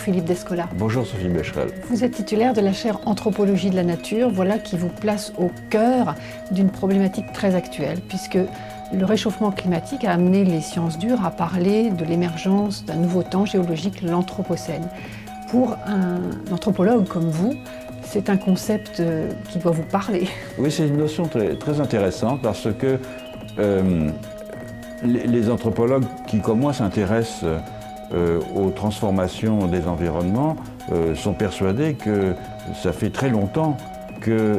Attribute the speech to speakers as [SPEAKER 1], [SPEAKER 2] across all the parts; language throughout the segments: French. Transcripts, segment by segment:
[SPEAKER 1] Philippe Descola.
[SPEAKER 2] Bonjour Sophie Becherel.
[SPEAKER 1] Vous êtes titulaire de la chaire Anthropologie de la nature, voilà qui vous place au cœur d'une problématique très actuelle, puisque le réchauffement climatique a amené les sciences dures à parler de l'émergence d'un nouveau temps géologique, l'Anthropocène. Pour un anthropologue comme vous, c'est un concept qui doit vous parler.
[SPEAKER 2] Oui, c'est une notion très intéressante parce que les anthropologues qui, comme moi, s'intéressent aux transformations des environnements sont persuadés que ça fait très longtemps que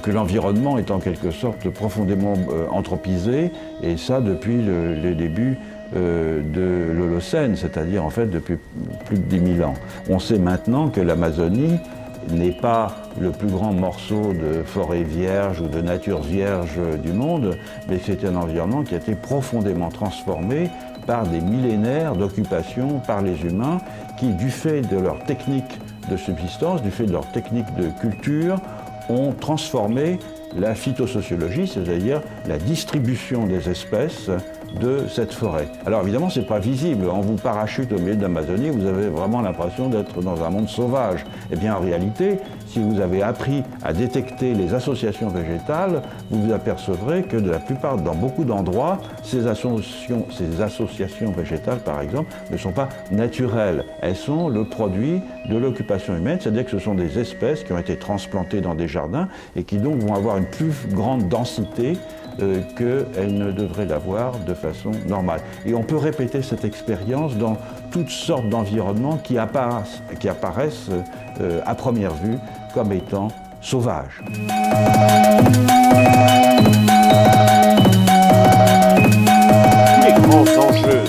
[SPEAKER 2] l'environnement est en quelque sorte profondément anthropisé, et ça depuis les débuts de l'Holocène, c'est-à-dire en fait depuis plus de 10 000 ans. On sait maintenant que l'Amazonie n'est pas le plus grand morceau de forêt vierge ou de nature vierge du monde, mais c'est un environnement qui a été profondément transformé par des millénaires d'occupation par les humains qui, du fait de leur technique de subsistance, du fait de leur technique de culture, ont transformé la phytosociologie, c'est-à-dire la distribution des espèces de cette forêt. Alors évidemment, ce n'est pas visible. On vous parachute au milieu de l'Amazonie, vous avez vraiment l'impression d'être dans un monde sauvage. Eh bien, en réalité, si vous avez appris à détecter les associations végétales, vous vous apercevrez que dans beaucoup d'endroits, ces associations végétales, par exemple, ne sont pas naturelles. Elles sont le produit de l'occupation humaine, c'est-à-dire que ce sont des espèces qui ont été transplantées dans des jardins et qui donc vont avoir une plus grande densité qu'elles ne devraient l'avoir de façon normale. Et on peut répéter cette expérience dans toutes sortes d'environnements qui apparaissent à première vue comme étant sauvages.
[SPEAKER 3] Les grands enjeux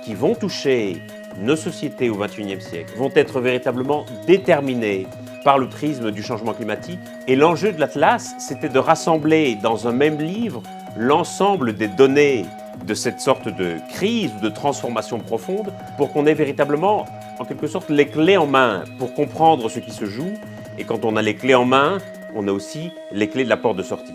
[SPEAKER 3] qui vont toucher nos sociétés au XXIe siècle vont être véritablement déterminés par le prisme du changement climatique. Et l'enjeu de l'Atlas, c'était de rassembler dans un même livre l'ensemble des données de cette sorte de crise ou de transformation profonde pour qu'on ait véritablement, en quelque sorte, les clés en main pour comprendre ce qui se joue. Et quand on a les clés en main, on a aussi les clés de la porte de sortie.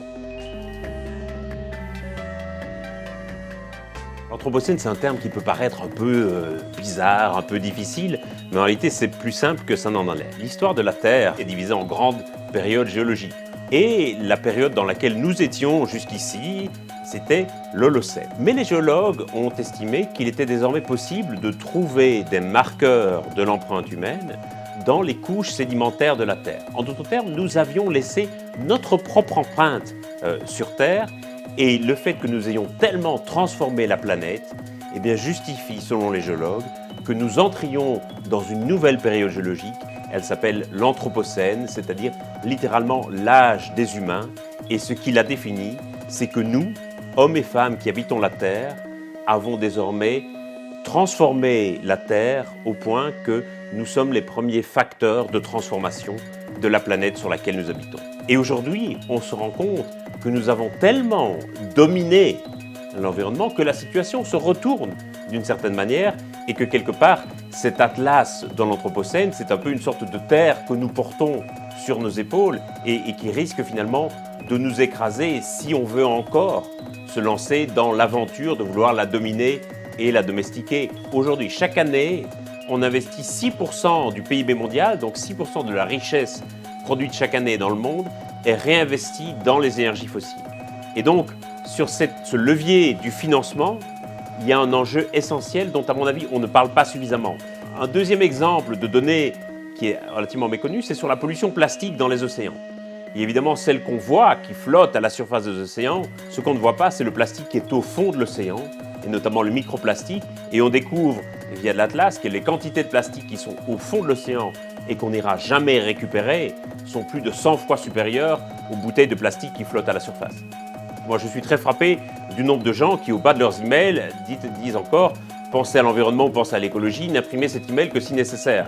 [SPEAKER 3] L'Anthropocène, c'est un terme qui peut paraître un peu bizarre, un peu difficile, mais en réalité, c'est plus simple que ça n'en a l'air. L'histoire de la Terre est divisée en grandes périodes géologiques. Et la période dans laquelle nous étions jusqu'ici, c'était l'Holocène. Mais les géologues ont estimé qu'il était désormais possible de trouver des marqueurs de l'empreinte humaine dans les couches sédimentaires de la Terre. En d'autres termes, nous avions laissé notre propre empreinte sur Terre, et le fait que nous ayons tellement transformé la planète eh bien, justifie, selon les géologues, que nous entrions dans une nouvelle période géologique. Elle s'appelle l'Anthropocène, c'est-à-dire littéralement l'âge des humains. Et ce qui la définit, c'est que nous, hommes et femmes qui habitons la Terre, avons désormais transformé la Terre au point que nous sommes les premiers facteurs de transformation de la planète sur laquelle nous habitons. Et aujourd'hui, on se rend compte que nous avons tellement dominé l'environnement que la situation se retourne d'une certaine manière et que quelque part, cet atlas dans l'Anthropocène, c'est un peu une sorte de terre que nous portons sur nos épaules et qui risque finalement de nous écraser si on veut encore se lancer dans l'aventure de vouloir la dominer et la domestiquer. Aujourd'hui, chaque année, on investit 6% du PIB mondial, donc 6% de la richesse produite chaque année dans le monde, est réinvestie dans les énergies fossiles. Et donc, sur ce levier du financement, il y a un enjeu essentiel dont, à mon avis, on ne parle pas suffisamment. Un deuxième exemple de données qui est relativement méconnu, c'est sur la pollution plastique dans les océans. Et évidemment, celle qu'on voit, qui flotte à la surface des océans, ce qu'on ne voit pas, c'est le plastique qui est au fond de l'océan, et notamment le microplastique. Et on découvre, via de l'Atlas, que les quantités de plastique qui sont au fond de l'océan et qu'on n'ira jamais récupérer sont plus de 100 fois supérieures aux bouteilles de plastique qui flottent à la surface. Moi, je suis très frappé du nombre de gens qui, au bas de leurs emails, disent encore « pensez à l'environnement, pensez à l'écologie, n'imprimez cet email que si nécessaire ».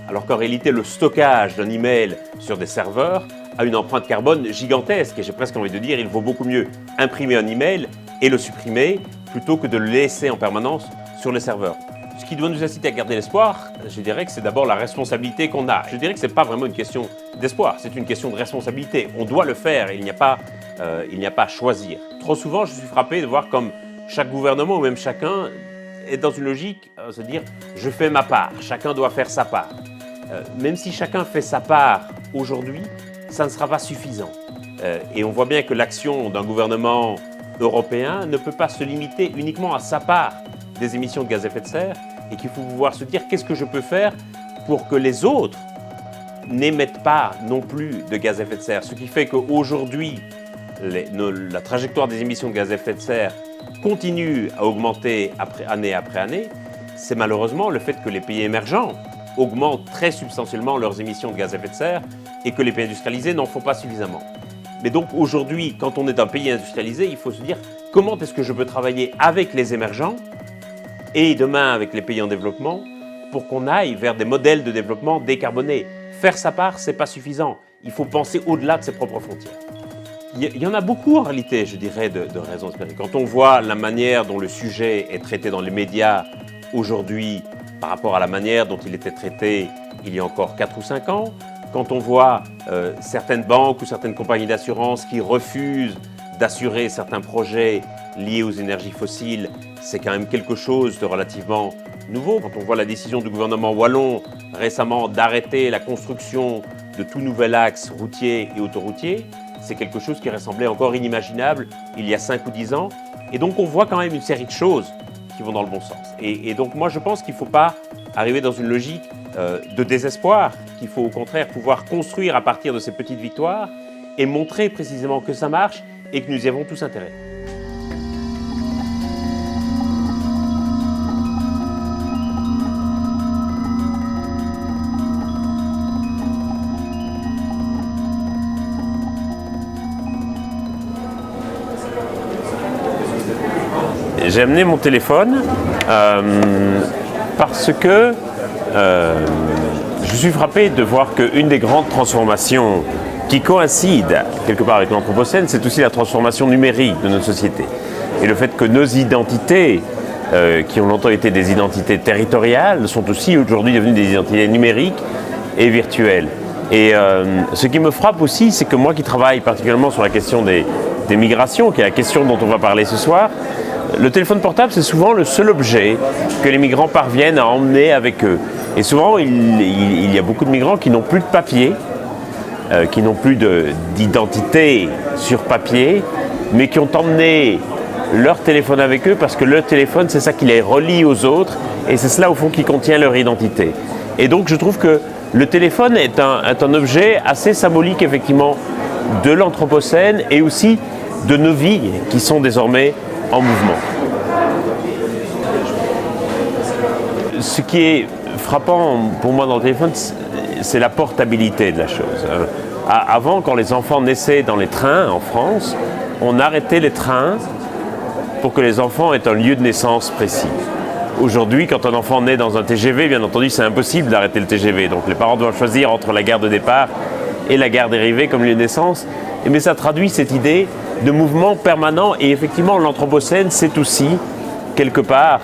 [SPEAKER 3] Alors qu'en réalité, le stockage d'un email sur des serveurs a une empreinte carbone gigantesque. Et j'ai presque envie de dire il vaut beaucoup mieux imprimer un email et le supprimer plutôt que de le laisser en permanence sur les serveurs. Ce qui doit nous inciter à garder l'espoir, je dirais que c'est d'abord la responsabilité qu'on a. Je dirais que ce n'est pas vraiment une question d'espoir, c'est une question de responsabilité. On doit le faire et il n'y a pas à choisir. Trop souvent, je suis frappé de voir comme chaque gouvernement ou même chacun être dans une logique, se dire je fais ma part, chacun doit faire sa part. Même si chacun fait sa part aujourd'hui, ça ne sera pas suffisant. Et on voit bien que l'action d'un gouvernement européen ne peut pas se limiter uniquement à sa part des émissions de gaz à effet de serre et qu'il faut pouvoir se dire qu'est-ce que je peux faire pour que les autres n'émettent pas non plus de gaz à effet de serre. Ce qui fait qu'aujourd'hui, la trajectoire des émissions de gaz à effet de serre continue à augmenter année après année. C'est malheureusement le fait que les pays émergents augmentent très substantiellement leurs émissions de gaz à effet de serre et que les pays industrialisés n'en font pas suffisamment. Mais donc aujourd'hui, quand on est un pays industrialisé, il faut se dire comment est-ce que je peux travailler avec les émergents et demain avec les pays en développement pour qu'on aille vers des modèles de développement décarbonés. Faire sa part, ce n'est pas suffisant. Il faut penser au-delà de ses propres frontières. Il y en a beaucoup en réalité, je dirais, de raisons spécifiques. Quand on voit la manière dont le sujet est traité dans les médias aujourd'hui par rapport à la manière dont il était traité il y a encore 4 ou 5 ans, quand on voit certaines banques ou certaines compagnies d'assurance qui refusent d'assurer certains projets liés aux énergies fossiles, c'est quand même quelque chose de relativement nouveau. Quand on voit la décision du gouvernement wallon récemment d'arrêter la construction de tout nouvel axe routier et autoroutier, c'est quelque chose qui ressemblait encore inimaginable il y a 5 ou 10 ans. Et donc on voit quand même une série de choses qui vont dans le bon sens. Et donc moi je pense qu'il ne faut pas arriver dans une logique de désespoir, qu'il faut au contraire pouvoir construire à partir de ces petites victoires et montrer précisément que ça marche et que nous y avons tous intérêt. J'ai amené mon téléphone parce que je suis frappé de voir qu'une des grandes transformations qui coïncide quelque part avec l'Anthropocène, c'est aussi la transformation numérique de notre société. Et le fait que nos identités, qui ont longtemps été des identités territoriales, sont aussi aujourd'hui devenues des identités numériques et virtuelles. Et ce qui me frappe aussi, c'est que moi qui travaille particulièrement sur la question des migrations, qui est la question dont on va parler ce soir, le téléphone portable, c'est souvent le seul objet que les migrants parviennent à emmener avec eux. Et souvent, il y a beaucoup de migrants qui n'ont plus de papier, qui n'ont plus d'identité sur papier, mais qui ont emmené leur téléphone avec eux parce que le téléphone, c'est ça qui les relie aux autres et c'est cela, au fond, qui contient leur identité. Et donc, je trouve que le téléphone est un objet assez symbolique, effectivement, de l'Anthropocène et aussi de nos vies qui sont désormais en mouvement. Ce qui est frappant pour moi dans le téléphone, c'est la portabilité de la chose. Avant, quand les enfants naissaient dans les trains en France, on arrêtait les trains pour que les enfants aient un lieu de naissance précis. Aujourd'hui, quand un enfant naît dans un TGV, bien entendu, c'est impossible d'arrêter le TGV. Donc les parents doivent choisir entre la gare de départ et la gare d'arrivée comme lieu de naissance. Mais ça traduit cette idée de mouvement permanent. Et effectivement, l'Anthropocène, c'est aussi, quelque part,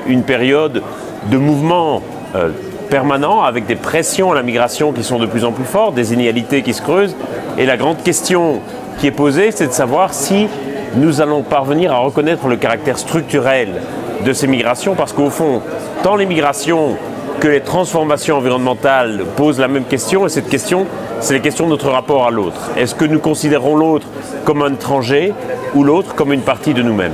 [SPEAKER 3] une période de mouvement permanent avec des pressions à la migration qui sont de plus en plus fortes, des inégalités qui se creusent. Et la grande question qui est posée, c'est de savoir si nous allons parvenir à reconnaître le caractère structurel de ces migrations, parce qu'au fond, tant les migrations que les transformations environnementales posent la même question, et cette question, c'est la question de notre rapport à l'autre. Est-ce que nous considérons l'autre comme un étranger ou l'autre comme une partie de nous-mêmes ?